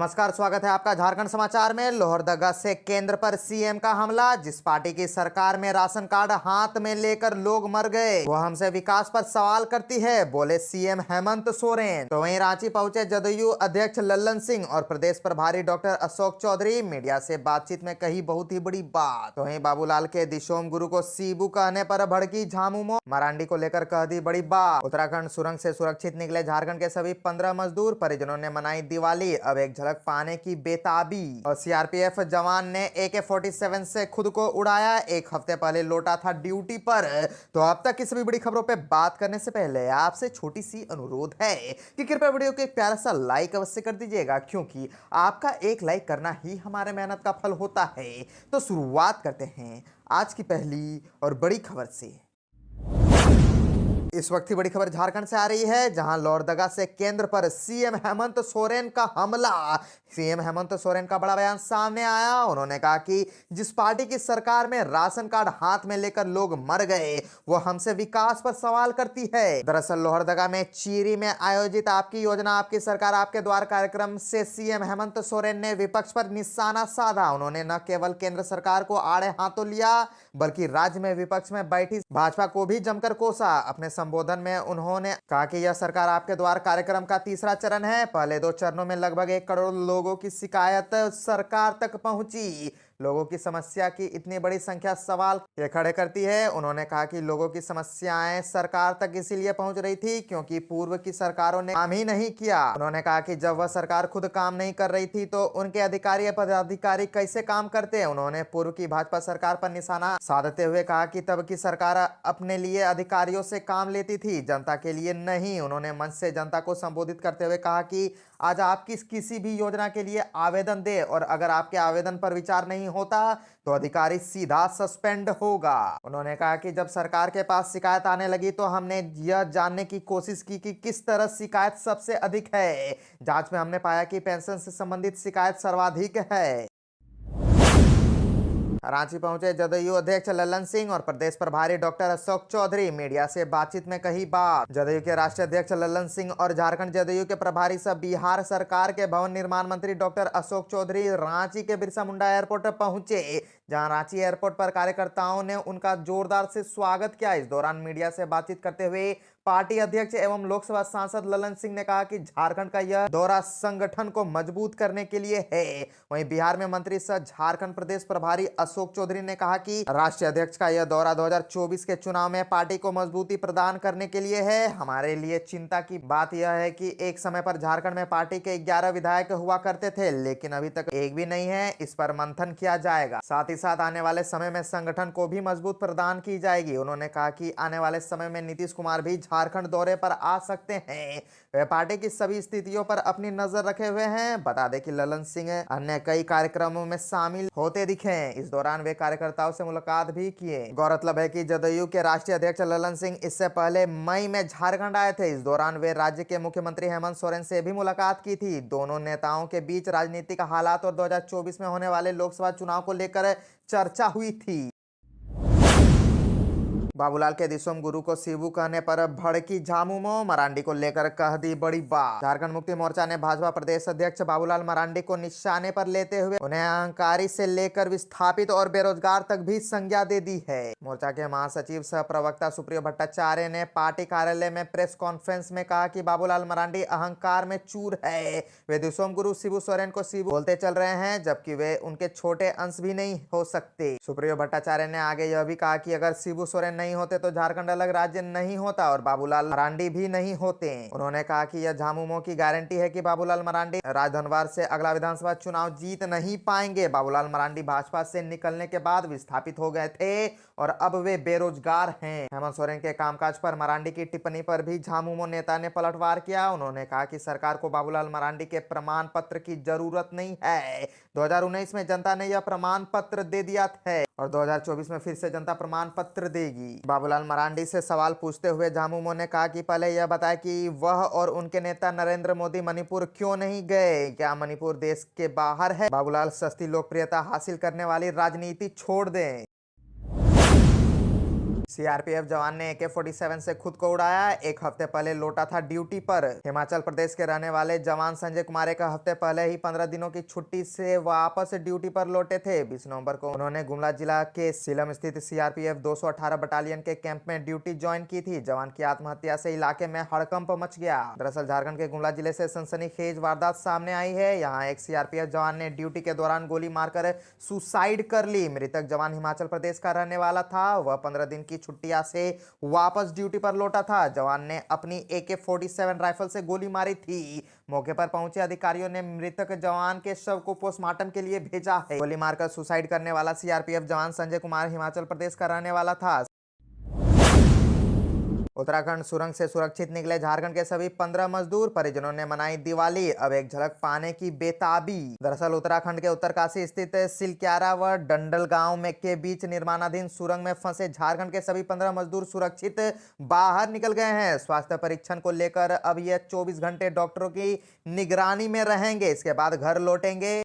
नमस्कार, स्वागत है आपका झारखंड समाचार में। लोहरदगा से केंद्र पर सीएम का हमला। जिस पार्टी की सरकार में राशन कार्ड हाथ में लेकर लोग मर गए, वो हमसे विकास पर सवाल करती है, बोले सीएम हेमंत सोरेन। तो वहीं रांची पहुंचे जदयू अध्यक्ष लल्लन सिंह और प्रदेश प्रभारी डॉक्टर अशोक चौधरी। मीडिया से बातचीत में कही बहुत ही बड़ी बात। तो वहीं बाबूलाल के दिशोम गुरु को सीबू कहने पर भड़की झामुमो। मरांडी को लेकर कह दी बड़ी बात। उत्तराखंड सुरंग से सुरक्षित निकले झारखंड के सभी 15 मजदूर। परिजनों ने मनाई दिवाली। अब एक झलक पाने की बेताबी। और सीआरपीएफ जवान ने AK-47 से खुद को उड़ाया। एक हफ्ते पहले लौटा था ड्यूटी पर। तो अब तक की सभी बड़ी खबरों पे बात करने से पहले आपसे छोटी सी अनुरोध है कि कृपया वीडियो को एक प्यारा सा लाइक अवश्य कर दीजिएगा, क्योंकि आपका एक लाइक करना ही हमारे मेहनत का फल होता है। तो शुरुआत करते हैं आज की पहली और बड़ी खबर से। इस वक्त की बड़ी खबर झारखंड से आ रही है, जहां लोहरदगा से केंद्र पर सीएम हेमंत सोरेन का हमला। सीएम हेमंत सोरेन का बड़ा बयान सामने आया। उन्होंने कहा कि जिस पार्टी की सरकार में राशन कार्ड हाथ में लेकर लोग मर गए, वो हमसे विकास पर सवाल करती है। दरअसल लोहरदगा में चीरी में आयोजित आपकी योजना आपकी सरकार आपके द्वार कार्यक्रम से सीएम हेमंत सोरेन ने विपक्ष पर निशाना साधा। उन्होंने न केवल केंद्र सरकार को आड़े हाथों लिया, बल्कि राज्य में विपक्ष में बैठी भाजपा को भी जमकर कोसा। अपने संबोधन में उन्होंने कहा कि यह सरकार आपके द्वार कार्यक्रम का तीसरा चरण है। पहले 2 चरणों में लगभग 1 करोड़ लोगों की शिकायत सरकार तक पहुंची। लोगों की समस्या की इतनी बड़ी संख्या सवाल ये खड़े करती है। उन्होंने कहा कि लोगों की समस्याएं सरकार तक इसीलिए पहुंच रही थी क्योंकि पूर्व की सरकारों ने काम ही नहीं किया। उन्होंने कहा कि जब वह सरकार खुद काम नहीं कर रही थी तो उनके अधिकारी या पदाधिकारी कैसे काम करते। उन्होंने पूर्व की भाजपा सरकार पर निशाना साधते हुए कहा कि तब की सरकार अपने लिए अधिकारियों से काम लेती थी, जनता के लिए नहीं। उन्होंने मंच से जनता को संबोधित करते हुए कहा कि आज आपकी किसी भी योजना के लिए आवेदन दे और अगर आपके आवेदन पर विचार नहीं होता तो अधिकारी सीधा सस्पेंड होगा। उन्होंने कहा कि जब सरकार के पास शिकायत आने लगी तो हमने यह जानने की कोशिश की कि किस तरह शिकायत सबसे अधिक है। जांच में हमने पाया कि पेंशन से संबंधित शिकायत सर्वाधिक है। रांची पहुंचे जदयू अध्यक्ष लल्लन सिंह और प्रदेश प्रभारी डॉक्टर अशोक चौधरी। मीडिया से बातचीत में कही बात। जदयू के राष्ट्रीय अध्यक्ष लल्लन सिंह और झारखंड जदयू के प्रभारी सब बिहार सरकार के भवन निर्माण मंत्री डॉक्टर अशोक चौधरी रांची के बिरसा मुंडा एयरपोर्ट पहुंचे, जहां रांची एयरपोर्ट पर कार्यकर्ताओं ने उनका जोरदार से स्वागत किया। इस दौरान मीडिया से बातचीत करते हुए पार्टी अध्यक्ष एवं लोकसभा सांसद लल्लन सिंह ने कहा कि झारखंड का यह दौरा संगठन को मजबूत करने के लिए है। वहीं बिहार में मंत्री सह झारखंड प्रदेश प्रभारी अशोक चौधरी ने कहा कि राष्ट्रीय अध्यक्ष का यह दौरा 2024 के चुनाव में पार्टी को मजबूती प्रदान करने के लिए है। हमारे लिए चिंता की बात यह है कि एक समय पर झारखंड में पार्टी के 11 विधायक हुआ करते थे, लेकिन अभी तक एक भी नहीं है। इस पर मंथन किया जाएगा। साथ ही साथ आने वाले समय में संगठन को भी मजबूत प्रदान की जाएगी। उन्होंने कहा कि आने वाले समय में नीतीश कुमार भी झारखंड दौरे पर आ सकते हैं। वे पार्टी की सभी स्थितियों पर अपनी नजर रखे हुए हैं। बता दें कि लल्लन सिंह अन्य कई कार्यक्रमों में शामिल होते दिखे। इस दौरान वे कार्यकर्ताओं से मुलाकात भी किए। गौरतलब है कि जदयू के राष्ट्रीय अध्यक्ष लल्लन सिंह इससे पहले मई में झारखंड आए थे। इस दौरान वे राज्य के मुख्यमंत्री हेमंत सोरेन से भी मुलाकात की थी। दोनों नेताओं के बीच राजनीतिक हालात और 2024 में होने वाले लोकसभा चुनाव को लेकर चर्चा हुई थी। बाबूलाल के दिशोम गुरु को सीबू कहने पर भड़की झामुमो। मरांडी को लेकर कह दी बड़ी बात। झारखंड मुक्ति मोर्चा ने भाजपा प्रदेश अध्यक्ष बाबूलाल मरांडी को निशाने पर लेते हुए उन्हें अहंकारी से लेकर विस्थापित और बेरोजगार तक भी संज्ञा दे दी है। मोर्चा के महासचिव सह प्रवक्ता सुप्रियो भट्टाचार्य ने पार्टी कार्यालय में प्रेस कॉन्फ्रेंस में कहा कि बाबूलाल मरांडी अहंकार में चूर है। वे दिशोम गुरु शिबू सोरेन को सीबू बोलते चल रहे हैं, जबकि वे उनके छोटे अंश भी नहीं हो सकते। सुप्रियो भट्टाचार्य ने आगे यह भी कहा कि अगर शिबू सोरेन नहीं होते तो झारखंड अलग राज्य नहीं होता और बाबूलाल मरांडी भी नहीं होते। उन्होंने कहा कि यह झामुमो की गारंटी है कि बाबूलाल मरांडी राजधनवार से अगला विधानसभा चुनाव जीत नहीं पाएंगे। बाबूलाल मरांडी भाजपा से निकलने के बाद विस्थापित हो गए थे और अब वे बेरोजगार हैं। हेमंत सोरेन के कामकाज पर मरांडी की टिप्पणी पर भी झामुमो नेता ने पलटवार किया। उन्होंने कहा कि सरकार को बाबूलाल मरांडी के प्रमाण पत्र की जरूरत नहीं है। 2019 में जनता ने यह प्रमाण पत्र दे दिया है और 2024 में फिर से जनता प्रमाण पत्र देगी। बाबूलाल मरांडी से सवाल पूछते हुए झामुमो ने कहा कि पहले यह बताएं कि वह और उनके नेता नरेंद्र मोदी मणिपुर क्यों नहीं गए। क्या मणिपुर देश के बाहर है? बाबूलाल सस्ती लोकप्रियता हासिल करने वाली राजनीति छोड़ दें। सीआरपीएफ जवान ने AK-47 से खुद को उड़ाया। एक हफ्ते पहले लौटा था ड्यूटी पर। हिमाचल प्रदेश के रहने वाले जवान संजय कुमार एक हफ्ते पहले ही 15 दिनों की छुट्टी से वापस ड्यूटी पर लौटे थे। 20 नवंबर को उन्होंने गुमला जिला के सीलम स्थित सीआरपीएफ 218 बटालियन के कैंप में ड्यूटी ज्वाइन की थी। जवान की आत्महत्या से इलाके में हड़कंप मच गया। दरअसल झारखंड के गुमला जिले से सनसनीखेज वारदात सामने आई है। यहाँ एक सीआरपीएफ जवान ने ड्यूटी के दौरान गोली मारकर सुसाइड कर ली। मृतक जवान हिमाचल प्रदेश का रहने वाला था। वह 15 दिन की छुट्टियां से वापस ड्यूटी पर लौटा था। जवान ने अपनी AK-47 राइफल से गोली मारी थी। मौके पर पहुंचे अधिकारियों ने मृतक जवान के शव को पोस्टमार्टम के लिए भेजा है। गोली मारकर सुसाइड करने वाला सीआरपीएफ जवान संजय कुमार हिमाचल प्रदेश का रहने वाला था। उत्तराखंड सुरंग से सुरक्षित निकले झारखंड के सभी 15 मजदूर। परिजनों ने मनाई दिवाली। अब एक झलक पाने की बेताबी। दरअसल उत्तराखंड के उत्तरकाशी स्थित सिलक्यारा व डंडल गांव में के बीच निर्माणाधीन सुरंग में फंसे झारखंड के सभी 15 मजदूर सुरक्षित बाहर निकल गए हैं। स्वास्थ्य परीक्षण को लेकर अब यह 24 घंटे डॉक्टरों की निगरानी में रहेंगे। इसके बाद घर लौटेंगे।